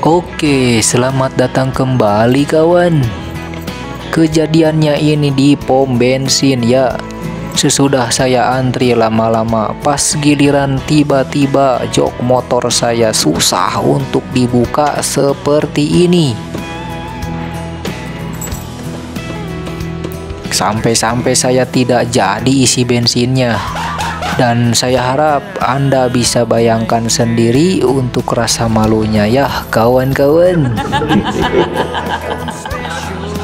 Oke, selamat datang kembali kawan. Kejadiannya ini di pom bensin ya. Sesudah saya antri lama-lama, pas giliran tiba-tiba jok motor saya susah untuk dibuka seperti ini. Sampai-sampai saya tidak jadi isi bensinnya. Dan saya harap Anda bisa bayangkan sendiri untuk rasa malunya ya kawan-kawan.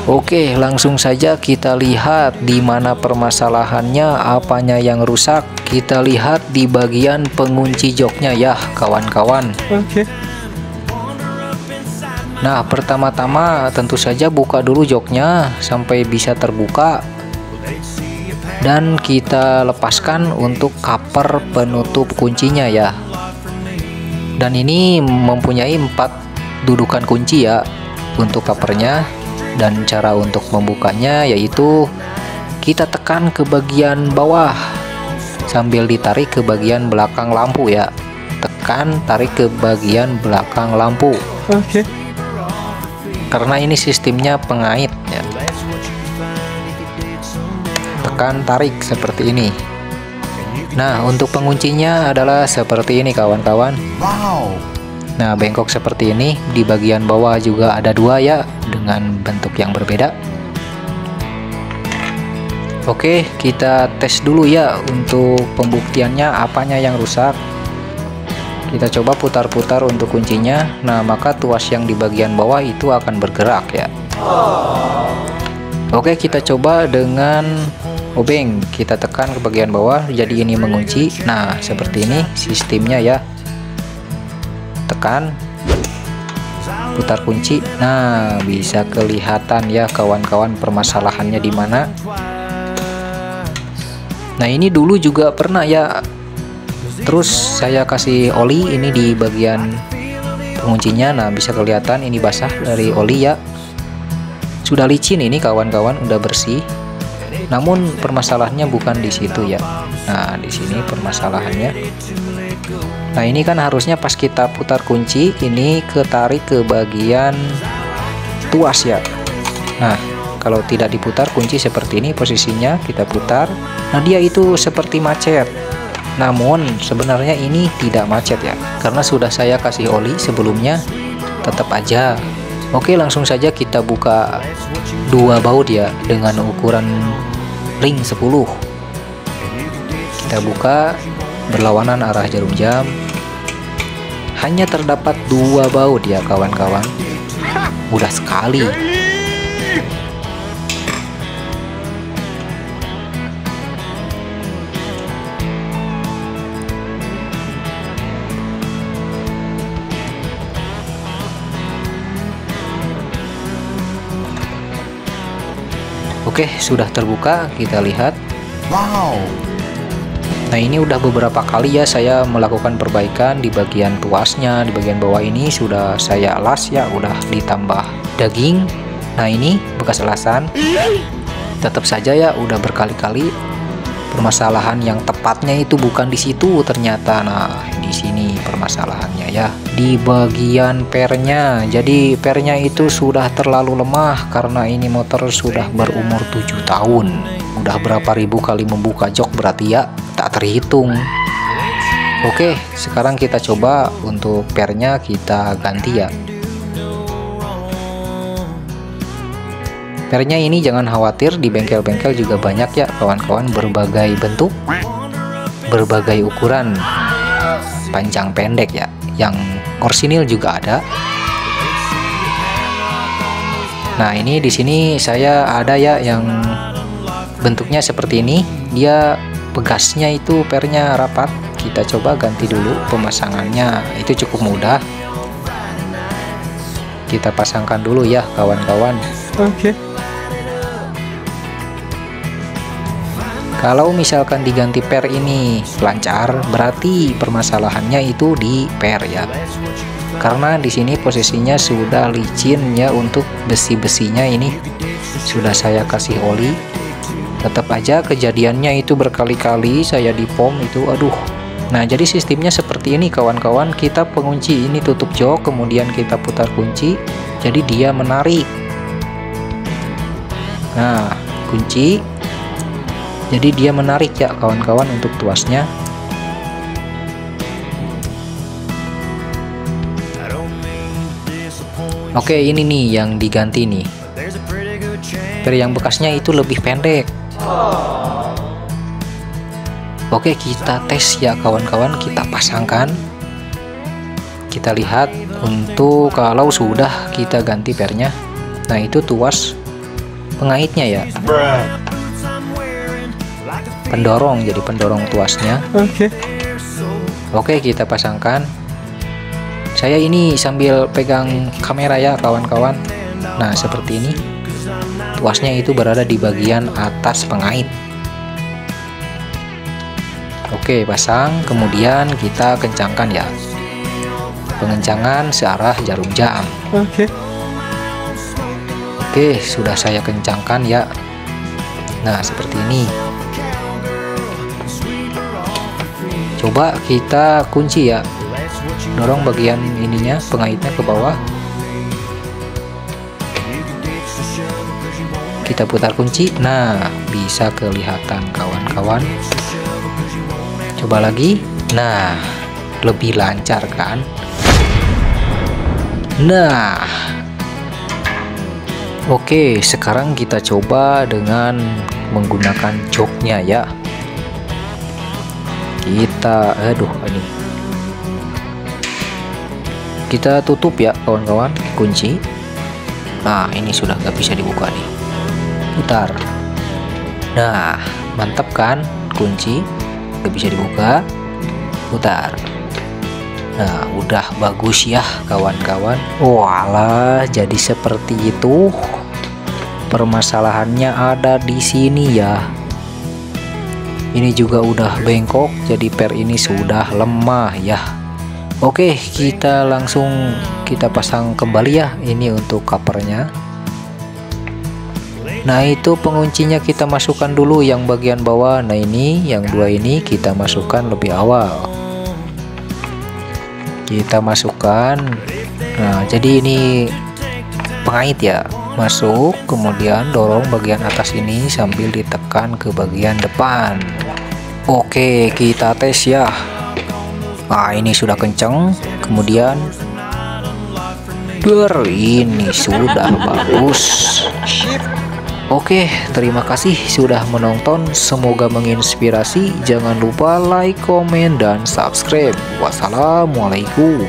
Oke, langsung saja kita lihat di mana permasalahannya, apanya yang rusak. Kita lihat di bagian pengunci joknya ya kawan-kawan. Oke. Nah, pertama-tama tentu saja buka dulu joknya sampai bisa terbuka. Dan kita lepaskan untuk cover penutup kuncinya ya. Dan ini mempunyai 4 dudukan kunci ya untuk covernya. Dan cara untuk membukanya yaitu kita tekan ke bagian bawah sambil ditarik ke bagian belakang lampu ya. Tekan, tarik ke bagian belakang lampu. Oke. Karena ini sistemnya pengait ya. Tekan, tarik seperti ini. Nah, untuk penguncinya adalah seperti ini kawan-kawan. Wow. Nah, bengkok seperti ini. Di bagian bawah juga ada 2 ya, dengan bentuk yang berbeda. Oke, kita tes dulu ya untuk pembuktiannya apanya yang rusak. Kita coba putar-putar untuk kuncinya. Nah, maka tuas yang di bagian bawah itu akan bergerak ya. Oke, kita coba dengan obeng. Kita tekan ke bagian bawah, jadi ini mengunci. Nah, seperti ini sistemnya ya. Tekan, putar kunci. Nah, bisa kelihatan ya kawan-kawan permasalahannya di mana. Nah, ini dulu juga pernah ya. Terus saya kasih oli ini di bagian penguncinya. Nah, bisa kelihatan ini basah dari oli ya. Sudah licin ini kawan-kawan, udah bersih. Namun permasalahannya bukan di situ ya. Nah, di sini permasalahannya. Nah, ini kan harusnya pas kita putar kunci ini ketarik ke bagian tuas ya. Nah, kalau tidak diputar kunci seperti ini posisinya, kita putar. Nah, dia itu seperti macet. Namun sebenarnya ini tidak macet ya, karena sudah saya kasih oli sebelumnya. Tetap aja. Oke, langsung saja kita buka 2 baut ya dengan ukuran ring 10. Kita buka berlawanan arah jarum jam. Hanya terdapat 2 baut ya kawan-kawan. Mudah sekali. Oke, sudah terbuka, kita lihat. Wow. Nah, ini udah beberapa kali ya saya melakukan perbaikan di bagian tuasnya. Di bagian bawah ini sudah saya alas ya, udah ditambah daging. Nah, ini bekas elasan. Tetap saja ya, udah berkali-kali. Permasalahan yang tepatnya itu bukan di situ ternyata. Nah, di sini permasalahannya ya, di bagian pernya. Jadi pernya itu sudah terlalu lemah karena ini motor sudah berumur 7 tahun. Udah berapa ribu kali membuka jok berarti ya, tak terhitung. Oke, sekarang kita coba untuk pernya kita ganti ya. Pernya ini jangan khawatir, di bengkel-bengkel juga banyak ya kawan-kawan, berbagai bentuk, berbagai ukuran, panjang pendek ya. Yang orsinil juga ada. Nah, ini di sini saya ada ya yang bentuknya seperti ini. Dia pegasnya itu pernya rapat. Kita coba ganti dulu pemasangannya. Itu cukup mudah. Kita pasangkan dulu ya kawan-kawan. Oke. Kalau misalkan diganti per ini lancar, berarti permasalahannya itu di per ya. Karena di sini posisinya sudah licin ya, untuk besi-besinya ini sudah saya kasih oli. Tetap aja kejadiannya itu berkali-kali saya dipom itu, aduh, Nah, jadi sistemnya seperti ini kawan-kawan. Kita pengunci ini tutup jok, kemudian kita putar kunci, jadi dia menarik. Nah, kunci, jadi dia menarik ya kawan-kawan untuk tuasnya. Oke, ini nih yang diganti nih. Per yang bekasnya itu lebih pendek. Oke, kita tes ya kawan-kawan, kita pasangkan. Kita lihat untuk kalau sudah kita ganti pernya. Nah, itu tuas pengaitnya ya. Pendorong, jadi pendorong tuasnya. Oke, kita pasangkan. Saya ini sambil pegang kamera ya kawan-kawan. Nah, seperti ini. Tuasnya itu berada di bagian atas pengait. Oke, pasang, kemudian kita kencangkan ya. Pengencangan searah jarum jam. Oke, sudah saya kencangkan ya. Nah, seperti ini. Coba kita kunci ya. Dorong bagian ininya, pengaitnya ke bawah. Kita putar kunci. Nah, bisa kelihatan kawan-kawan. Coba lagi. Nah, lebih lancar kan? Nah, oke, sekarang kita coba dengan menggunakan joknya ya. Kita tutup ya kawan-kawan, kunci. Nah, ini sudah nggak bisa dibuka nih. Putar. Nah, mantap kan? Kunci nggak bisa dibuka. Putar. Nah, udah bagus ya kawan-kawan. Walah, jadi seperti itu. Permasalahannya ada di sini ya. Ini juga udah bengkok, jadi per ini sudah lemah ya. Oke, kita langsung kita pasang kembali ya. Ini untuk covernya. Nah, itu penguncinya kita masukkan dulu yang bagian bawah. Nah, ini yang dua ini kita masukkan lebih awal. Kita masukkan. Nah, jadi ini pengait ya. Masuk, kemudian dorong bagian atas ini sambil ditekan ke bagian depan. Oke, kita tes ya. Nah, ini sudah kenceng. Kemudian ini sudah bagus. Oke, terima kasih sudah menonton. Semoga menginspirasi. Jangan lupa like, komen, dan subscribe. Wassalamualaikum.